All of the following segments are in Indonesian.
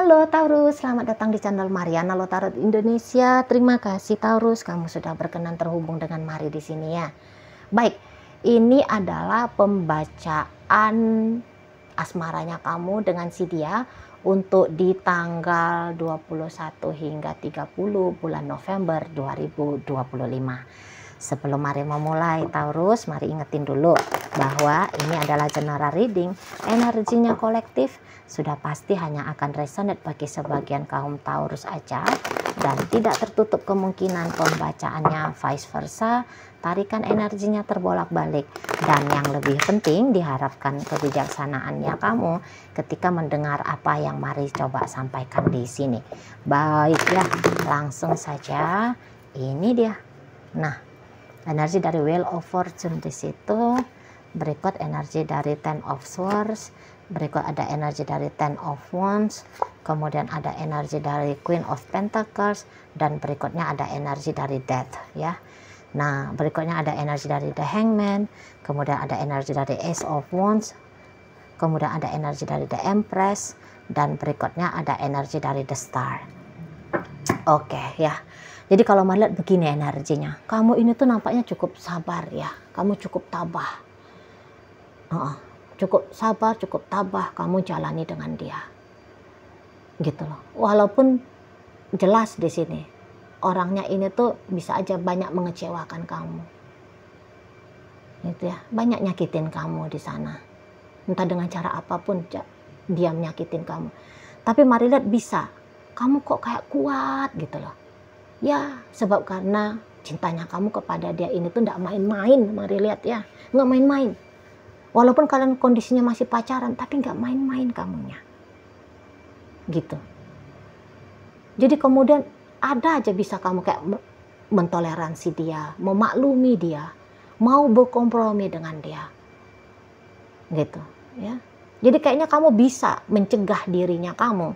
Halo Taurus, selamat datang di channel Mariana Lo Tarot Indonesia. Terima kasih Taurus, kamu sudah berkenan terhubung dengan Mari di sini ya. Baik, ini adalah pembacaan asmaranya kamu dengan si dia untuk di tanggal 21 hingga 30 bulan November 2025. Sebelum mari memulai Taurus, mari ingetin dulu bahwa ini adalah general reading. Energinya kolektif sudah pasti hanya akan resonate bagi sebagian kaum Taurus aja, dan tidak tertutup kemungkinan pembacaannya vice versa, tarikan energinya terbolak-balik. Dan yang lebih penting, diharapkan kebijaksanaannya kamu ketika mendengar apa yang mari coba sampaikan di sini. Baik ya, langsung saja. Ini dia. Nah, energi dari Wheel of Fortune di situ, berikut energi dari Ten of Swords, berikut ada energi dari Ten of Wands, kemudian ada energi dari Queen of Pentacles, dan berikutnya ada energi dari Death ya. Nah, berikutnya ada energi dari The Hangman, kemudian ada energi dari Ace of Wands, kemudian ada energi dari The Empress, dan berikutnya ada energi dari The Star. Oke ya. Jadi kalau melihat begini energinya, kamu ini tuh nampaknya cukup sabar ya, kamu cukup tabah, cukup sabar, cukup tabah, kamu jalani dengan dia, gitu loh. Walaupun jelas di sini orangnya ini tuh bisa aja banyak mengecewakan kamu, gitu ya, banyak nyakitin kamu di sana, entah dengan cara apapun dia menyakitin kamu. Tapi mari lihat bisa, kamu kok kayak kuat gitu loh. Ya, sebab karena cintanya kamu kepada dia ini tuh nggak main-main. Mari lihat ya, nggak main-main. Walaupun kalian kondisinya masih pacaran, tapi nggak main-main kamunya. Gitu. Jadi kemudian ada aja bisa kamu kayak mentoleransi dia, memaklumi dia, mau berkompromi dengan dia. Gitu ya. Jadi kayaknya kamu bisa mencegah dirinya kamu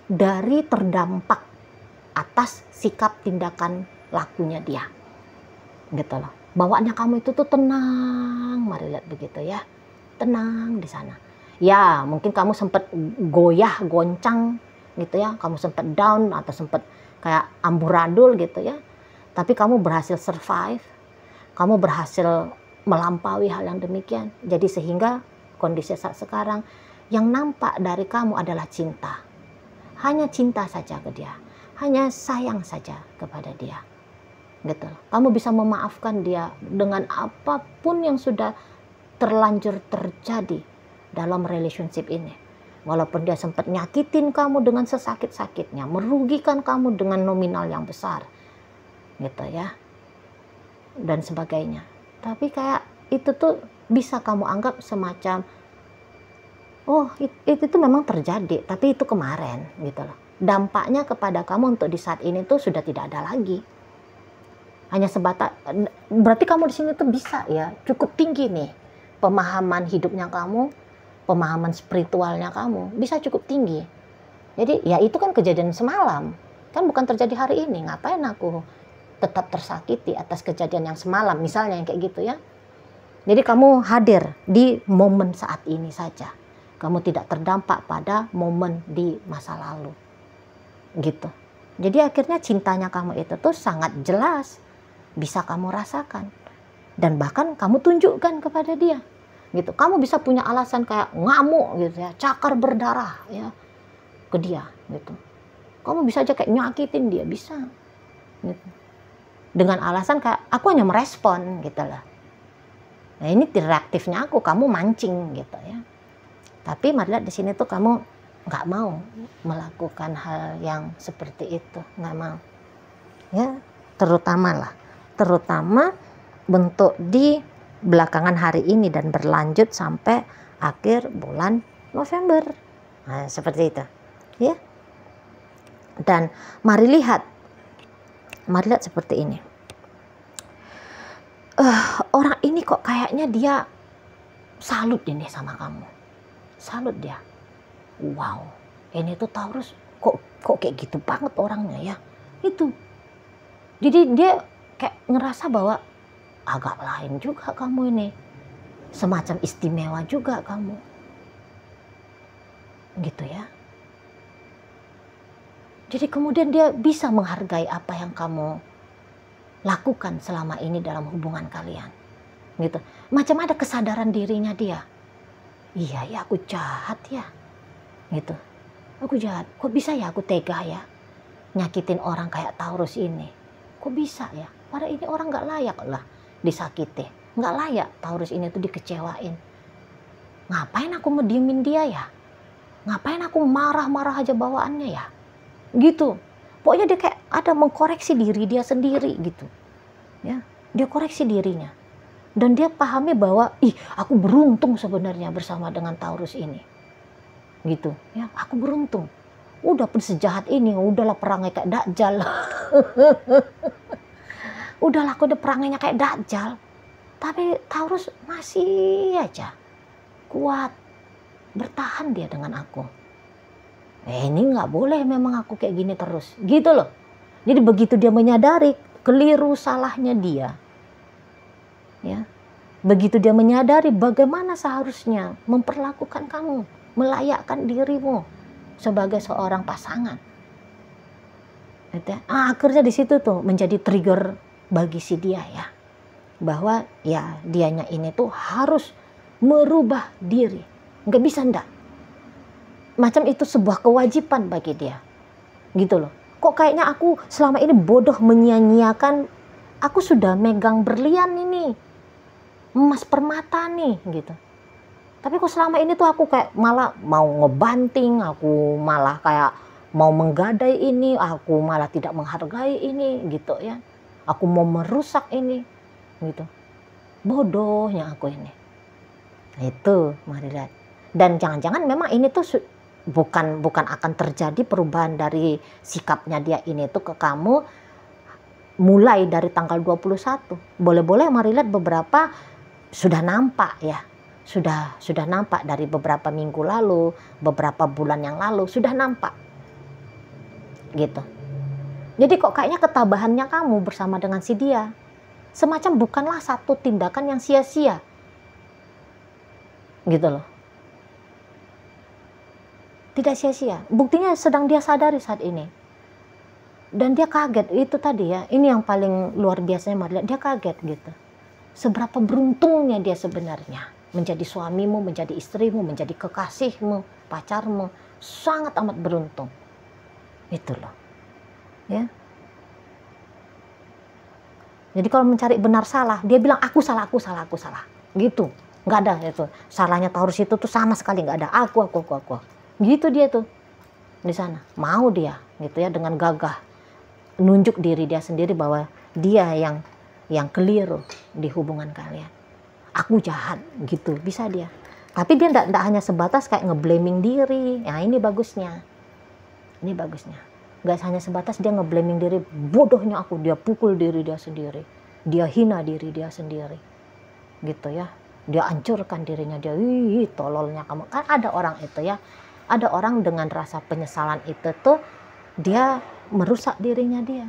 dari terdampak atas sikap tindakan lakunya dia, gitu loh. Bawaannya kamu itu tuh tenang, mari lihat begitu ya, tenang di sana. Ya mungkin kamu sempat goyah, goncang gitu ya, kamu sempat down atau sempat kayak amburadul gitu ya. Tapi kamu berhasil survive, kamu berhasil melampaui hal yang demikian. Jadi sehingga kondisi saat sekarang yang nampak dari kamu adalah cinta, hanya cinta saja ke dia. Hanya sayang saja kepada dia, gitu. Kamu bisa memaafkan dia dengan apapun yang sudah terlanjur terjadi dalam relationship ini. Walaupun dia sempat nyakitin kamu dengan sesakit-sakitnya, merugikan kamu dengan nominal yang besar, gitu ya, dan sebagainya. Tapi kayak itu tuh bisa kamu anggap semacam, oh itu tuh memang terjadi, tapi itu kemarin, gitu loh. Dampaknya kepada kamu untuk di saat ini tuh sudah tidak ada lagi. Hanya sebatas, berarti kamu di sini tuh bisa ya, cukup tinggi nih pemahaman hidupnya kamu, pemahaman spiritualnya kamu bisa cukup tinggi. Jadi ya itu kan kejadian semalam, kan bukan terjadi hari ini. Ngapain aku tetap tersakiti atas kejadian yang semalam, misalnya yang kayak gitu ya. Jadi kamu hadir di momen saat ini saja. Kamu tidak terdampak pada momen di masa lalu. Gitu. Jadi akhirnya cintanya kamu itu tuh sangat jelas, bisa kamu rasakan, dan bahkan kamu tunjukkan kepada dia, gitu. Kamu bisa punya alasan kayak ngamuk gitu ya, cakar berdarah ya ke dia, gitu. Kamu bisa aja kayak nyakitin dia, bisa, gitu. Dengan alasan kayak aku hanya merespon gitu lah. Nah ini reaktifnya aku, kamu mancing gitu ya. Tapi mari lihat di sini tuh kamu nggak mau melakukan hal yang seperti itu, nggak mau ya, terutama bentuk di belakangan hari ini dan berlanjut sampai akhir bulan November. Nah, seperti itu ya. Dan mari lihat seperti ini. Orang ini kok kayaknya dia salut ini sama kamu, salut dia. Wow, ini tuh Taurus kok kayak gitu banget orangnya ya. Itu. Jadi dia kayak ngerasa bahwa agak lain juga kamu ini. Semacam istimewa juga kamu. Gitu ya. Jadi kemudian dia bisa menghargai apa yang kamu lakukan selama ini dalam hubungan kalian. Gitu. Macam ada kesadaran dirinya dia. Iya ya, aku jahat ya. Gitu. Aku jahat. Kok bisa ya aku tega ya nyakitin orang kayak Taurus ini? Kok bisa ya? Padahal ini orang gak layak lah disakiti. Gak layak Taurus ini tuh dikecewain. Ngapain aku mediemin dia ya? Ngapain aku marah-marah aja bawaannya ya? Gitu. Pokoknya dia kayak ada mengkoreksi diri dia sendiri gitu. Ya, dia koreksi dirinya. Dan dia pahami bahwa, aku beruntung sebenarnya bersama dengan Taurus ini. Gitu. Ya, aku beruntung. Udah pun sejahat ini, udahlah perangnya kayak Dajjal. Udahlah aku udah perangnya kayak Dajjal. Tapi Taurus masih aja kuat, bertahan dia dengan aku. Ini nggak boleh memang aku kayak gini terus, gitu loh. Jadi begitu dia menyadari keliru salahnya dia, ya, begitu dia menyadari bagaimana seharusnya memperlakukan kamu, melayakkan dirimu sebagai seorang pasangan, akhirnya di situ tuh menjadi trigger bagi si dia ya, bahwa ya dianya ini tuh harus merubah diri, nggak bisa ndak, macam itu sebuah kewajiban bagi dia, gitu loh. Kok kayaknya aku selama ini bodoh menyia-nyiakan, aku sudah megang berlian ini, emas permata nih, gitu. Tapi kok selama ini tuh aku kayak malah mau ngebanting, aku malah kayak mau menggadai ini, aku malah tidak menghargai ini, gitu ya. Aku mau merusak ini, gitu. Bodohnya aku ini. Itu, mari lihat. Dan jangan-jangan memang ini tuh bukan akan terjadi perubahan dari sikapnya dia ini tuh ke kamu mulai dari tanggal 21. Boleh-boleh mari lihat beberapa sudah nampak ya. Sudah nampak dari beberapa minggu lalu, beberapa bulan yang lalu sudah nampak. Gitu. Jadi kok kayaknya ketabahannya kamu bersama dengan si dia semacam bukanlah satu tindakan yang sia-sia. Gitu loh. Tidak sia-sia. Buktinya sedang dia sadari saat ini. Dan dia kaget. Itu tadi ya. Ini yang paling luar biasanya Maria. Dia kaget gitu. Seberapa beruntungnya dia sebenarnya. Menjadi suamimu, menjadi istrimu, menjadi kekasihmu, pacarmu. Sangat amat beruntung. Itu loh. Ya. Jadi kalau mencari benar salah. Dia bilang aku salah. Gitu. Nggak ada itu. Salahnya Taurus itu tuh sama sekali nggak ada. Aku. Gitu dia tuh di sana. Mau dia gitu ya dengan gagah nunjuk diri dia sendiri bahwa dia yang keliru di hubungan kalian. Aku jahat gitu, bisa dia. Tapi dia enggak hanya sebatas kayak ngeblaming diri. Nah, ini bagusnya. Ini bagusnya. Enggak hanya sebatas dia ngeblaming diri, bodohnya aku, dia pukul diri dia sendiri. Dia hina diri dia sendiri. Gitu ya. Dia hancurkan dirinya dia. Tololnya kamu. Kan ada orang itu ya. Ada orang dengan rasa penyesalan itu tuh dia merusak dirinya dia,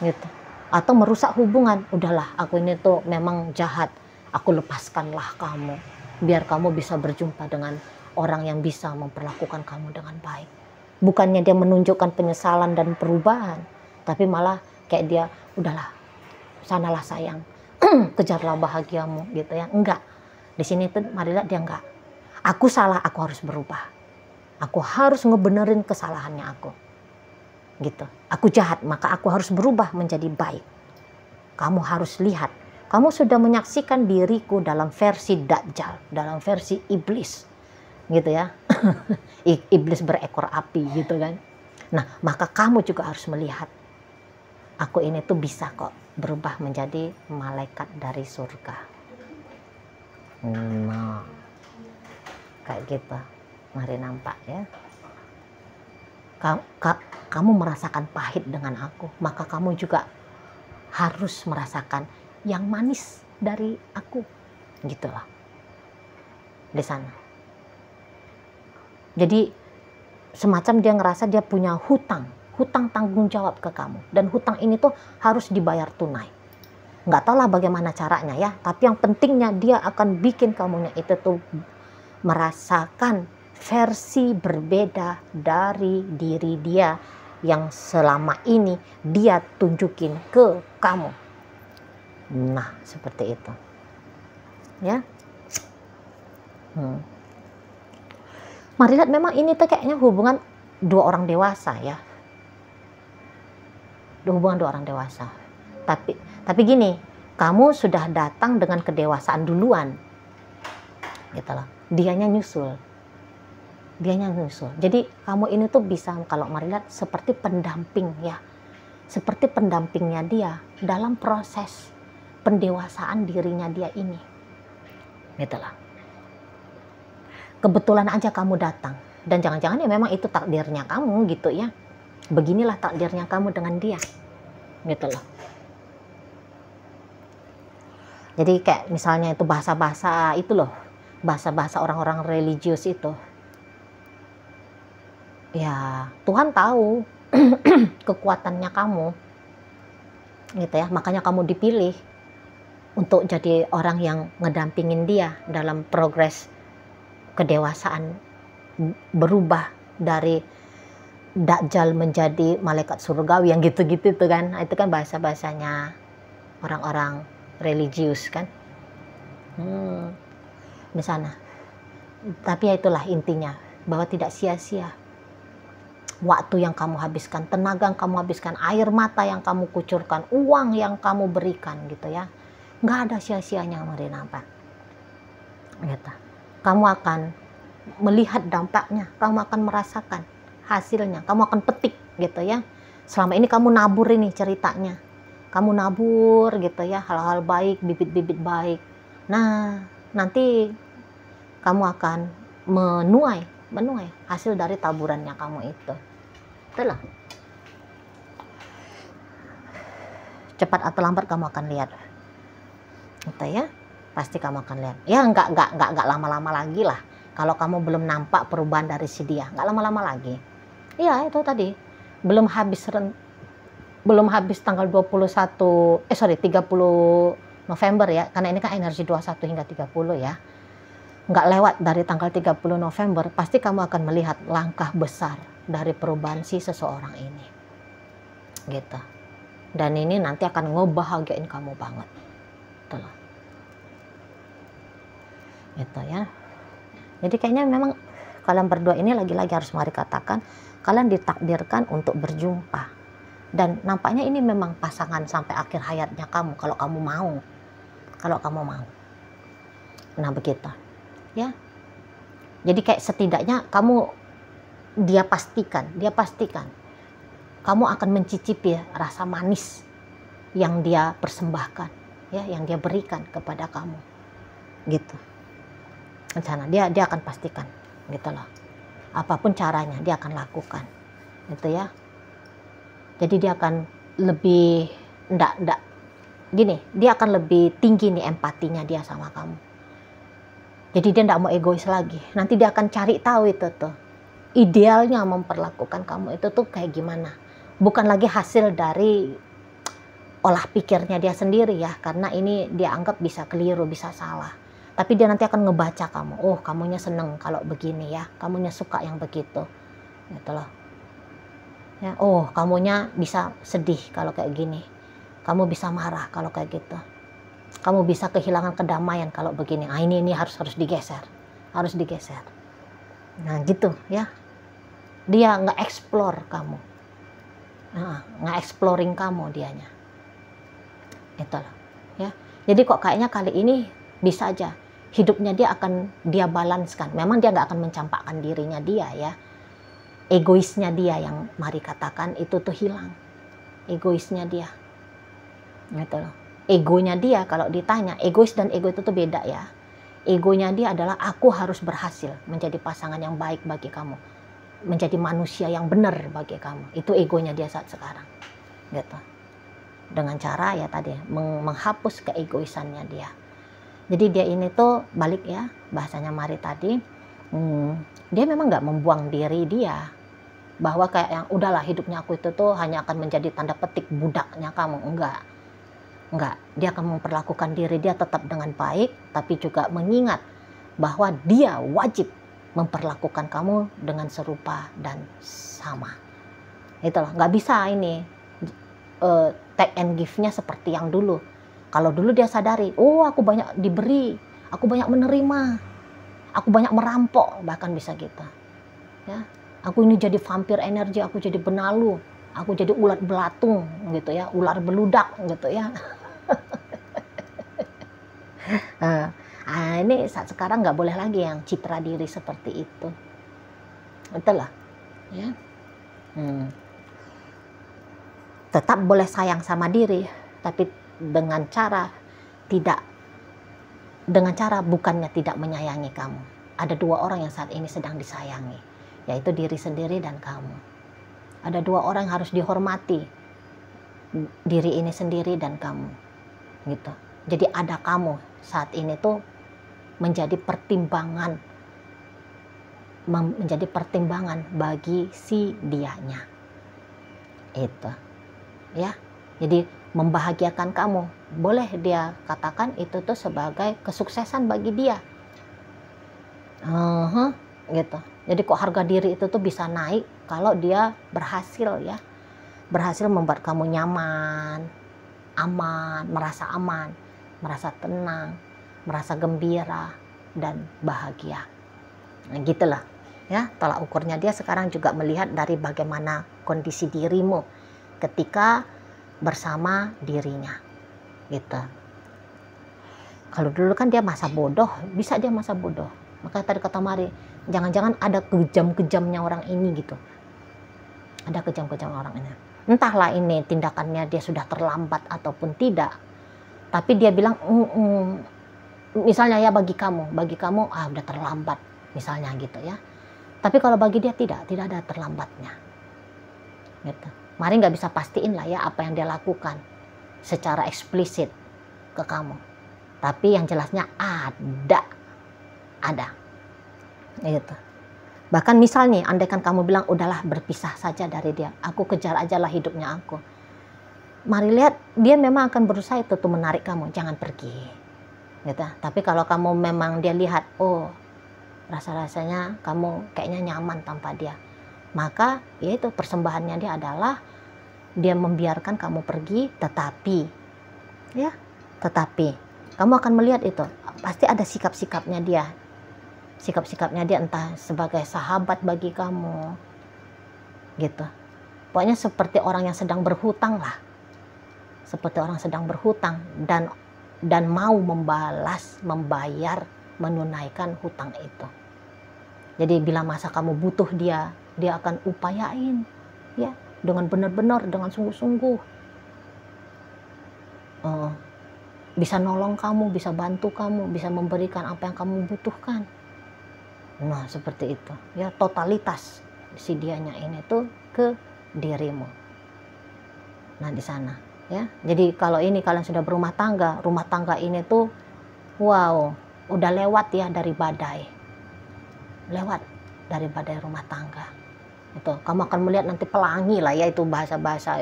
gitu. Atau merusak hubungan. Udahlah, aku ini tuh memang jahat. Aku lepaskanlah kamu, biar kamu bisa berjumpa dengan orang yang bisa memperlakukan kamu dengan baik. Bukannya dia menunjukkan penyesalan dan perubahan, tapi malah kayak dia, udahlah, sanalah sayang, kejarlah bahagiamu, gitu ya. Enggak. Di sini tuh marilah dia enggak. Aku salah, aku harus berubah. Aku harus ngebenerin kesalahannya aku. Gitu. Aku jahat, maka aku harus berubah menjadi baik. Kamu harus lihat. Kamu sudah menyaksikan diriku dalam versi Dajjal, dalam versi iblis. Gitu ya. Iblis berekor api gitu kan. Nah, maka kamu juga harus melihat. Aku ini tuh bisa kok berubah menjadi malaikat dari surga. Nah. Kayak gitu, mari nampak ya. Kamu merasakan pahit dengan aku, maka kamu juga harus merasakan yang manis dari aku, gitulah di sana. Jadi semacam dia ngerasa dia punya hutang tanggung jawab ke kamu, dan hutang ini tuh harus dibayar tunai. Nggak tahu lah bagaimana caranya ya, tapi yang pentingnya dia akan bikin kamunya itu tuh merasakan versi berbeda dari diri dia yang selama ini dia tunjukin ke kamu. Nah, seperti itu. Ya. Mari lihat, memang ini tuh kayaknya hubungan dua orang dewasa ya. Hubungan dua orang dewasa. Tapi gini, kamu sudah datang dengan kedewasaan duluan. Gitu loh. Dianya nyusul. Jadi kamu ini tuh bisa, kalau mari lihat, seperti pendamping ya. Seperti pendampingnya dia dalam proses pendewasaan dirinya dia ini. Gitu loh. Kebetulan aja kamu datang, dan jangan-jangan ya memang itu takdirnya kamu gitu ya. Beginilah takdirnya kamu dengan dia, gitu loh. Jadi kayak misalnya itu bahasa-bahasa itu loh, bahasa-bahasa orang-orang religius itu. Ya Tuhan tahu kekuatannya kamu, gitu ya. Makanya kamu dipilih untuk jadi orang yang ngedampingin dia dalam progres kedewasaan, berubah dari Dajjal menjadi malaikat surgawi yang gitu-gitu tuh kan. Itu kan bahasa-bahasanya orang-orang religius kan. Di sana. Tapi ya itulah intinya, bahwa tidak sia-sia waktu yang kamu habiskan, tenaga yang kamu habiskan, air mata yang kamu kucurkan, uang yang kamu berikan gitu ya. Nggak ada sia-sianya, mari nampak. Gitu. Kamu akan melihat dampaknya, kamu akan merasakan hasilnya, kamu akan petik gitu ya. Selama ini kamu nabur ini ceritanya, kamu nabur gitu ya, hal-hal baik, bibit-bibit baik. Nah, nanti kamu akan menuai hasil dari taburannya kamu itu. Itulah. Cepat atau lambat kamu akan lihat. Gitu ya. Pasti kamu akan lihat. Ya enggak lama-lama lagi lah. Kalau kamu belum nampak perubahan dari si dia, enggak lama-lama lagi. Iya, itu tadi. Belum habis tanggal 30 November ya. Karena ini kan energi 21 hingga 30 ya. Enggak lewat dari tanggal 30 November, pasti kamu akan melihat langkah besar dari perubahan si seseorang ini. Gitu. Dan ini nanti akan ngebahagiain kamu banget. Itulah. Gitu ya. Jadi kayaknya memang kalian berdua ini lagi-lagi harus mari katakan, kalian ditakdirkan untuk berjumpa. Dan nampaknya ini memang pasangan sampai akhir hayatnya kamu, kalau kamu mau. Nah begitu. Ya. Jadi kayak setidaknya dia pastikan kamu akan mencicipi rasa manis yang dia persembahkan, ya, yang dia berikan kepada kamu. Gitu. Rencana dia akan pastikan, gitu loh. Apapun caranya dia akan lakukan. Gitu ya. Jadi dia akan lebih dia akan lebih tinggi nih empatinya dia sama kamu. Jadi dia tidak mau egois lagi. Nanti dia akan cari tahu itu tuh. Idealnya memperlakukan kamu itu tuh kayak gimana. Bukan lagi hasil dari olah pikirnya dia sendiri ya. Karena ini dia anggap bisa keliru, bisa salah. Tapi dia nanti akan ngebaca kamu. Oh, kamunya seneng kalau begini ya. Kamunya suka yang begitu. Gitu loh. Ya, oh, kamunya bisa sedih kalau kayak gini. Kamu bisa marah kalau kayak gitu. Kamu bisa kehilangan kedamaian kalau begini. Ah, ini harus digeser. Harus digeser. Nah, gitu ya. Dia nge-explore kamu. Nah, nge-exploring kamu dianya. Itulah, ya. Jadi kok kayaknya kali ini bisa aja hidupnya dia balanskan. Memang dia nggak akan mencampakkan dirinya dia ya. Egoisnya dia yang mari katakan itu tuh hilang. Egoisnya dia. Gitu loh. Egonya dia kalau ditanya, egois dan ego itu tuh beda ya. Egonya dia adalah aku harus berhasil menjadi pasangan yang baik bagi kamu. Menjadi manusia yang benar bagi kamu. Itu egonya dia saat sekarang. Gitu. Dengan cara ya tadi menghapus keegoisannya dia. Jadi dia ini tuh balik ya bahasanya Mari tadi. Dia memang nggak membuang diri dia. Bahwa kayak yang udahlah hidupnya aku itu tuh hanya akan menjadi tanda petik budaknya kamu. Enggak, dia akan memperlakukan diri dia tetap dengan baik, tapi juga mengingat bahwa dia wajib memperlakukan kamu dengan serupa dan sama. Itulah, nggak bisa ini take and give-nya seperti yang dulu. Kalau dulu dia sadari, oh aku banyak diberi, aku banyak menerima, aku banyak merampok, bahkan bisa gitu. Ya, aku ini jadi vampir energi, aku jadi benalu, aku jadi ulat belatung gitu ya, ular beludak gitu ya. Ini saat sekarang nggak boleh lagi yang citra diri seperti itu. Itulah, ya. Tetap boleh sayang sama diri, tapi dengan cara bukannya tidak menyayangi kamu. Ada dua orang yang saat ini sedang disayangi, yaitu diri sendiri dan kamu. Ada dua orang yang harus dihormati, diri ini sendiri dan kamu, gitu. Jadi ada kamu saat ini tuh menjadi pertimbangan bagi si dianya, itu, ya. Jadi membahagiakan kamu, boleh dia katakan itu tuh sebagai kesuksesan bagi dia. Gitu. Jadi kok harga diri itu tuh bisa naik kalau dia berhasil, ya. Berhasil membuat kamu nyaman, aman, merasa tenang, merasa gembira dan bahagia. Nah, gitulah, ya. Tolak ukurnya dia sekarang juga melihat dari bagaimana kondisi dirimu ketika bersama dirinya, gitu. Kalau dulu kan dia masa bodoh, bisa dia masa bodoh. Makanya tadi kata Mari, jangan-jangan ada kejam-kejamnya orang ini gitu. Ada kejam-kejam orang ini. Entahlah ini tindakannya dia sudah terlambat ataupun tidak. Tapi dia bilang, misalnya ya bagi kamu udah terlambat, misalnya gitu ya. Tapi kalau bagi dia tidak ada terlambatnya. Gitu. Mari nggak bisa pastiin lah ya apa yang dia lakukan secara eksplisit ke kamu. Tapi yang jelasnya ada. Gitu. Bahkan misalnya andaikan kamu bilang udahlah berpisah saja dari dia, aku kejar aja lah hidupnya aku. Mari lihat, dia memang akan berusaha itu tuh menarik kamu, jangan pergi. Gitu. Tapi kalau kamu memang dia lihat, oh rasa-rasanya kamu kayaknya nyaman tanpa dia, maka ya itu persembahannya dia adalah dia membiarkan kamu pergi, tetapi kamu akan melihat itu pasti ada sikap-sikapnya dia entah sebagai sahabat bagi kamu, gitu. Pokoknya seperti orang yang sedang berhutang lah, dan mau membayar, menunaikan hutang itu. Jadi bila masa kamu butuh dia akan upayain, ya, dengan benar-benar, dengan sungguh-sungguh, bisa nolong kamu, bisa bantu kamu, bisa memberikan apa yang kamu butuhkan. Nah seperti itu, ya, totalitas si dianya ini tuh ke dirimu. Nah di sana, ya. Jadi kalau ini kalian sudah berumah tangga ini tuh, wow, udah lewat ya dari badai rumah tangga. Itu kamu akan melihat nanti pelangi lah ya, itu bahasa-bahasa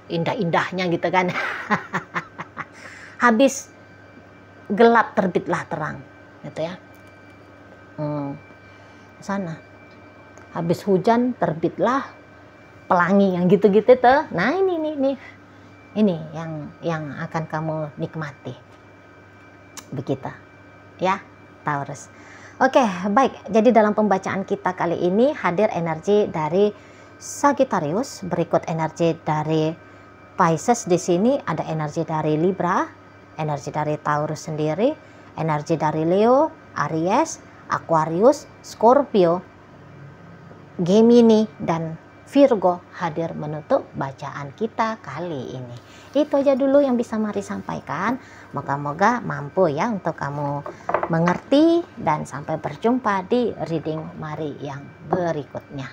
indah-indahnya gitu kan. Habis gelap terbitlah terang, gitu ya. Sana habis hujan terbitlah pelangi, yang gitu-gitu tuh. Nah ini yang akan kamu nikmati, begitu ya Taurus. Oke, baik. Jadi dalam pembacaan kita kali ini hadir energi dari Sagittarius, berikut energi dari Pisces. Di sini ada energi dari Libra, energi dari Taurus sendiri, energi dari Leo, Aries, Aquarius, Scorpio, Gemini, dan Virgo hadir menutup bacaan kita kali ini. Itu aja dulu yang bisa Mari sampaikan. Moga-moga mampu ya untuk kamu mengerti, dan sampai berjumpa di reading Mari yang berikutnya.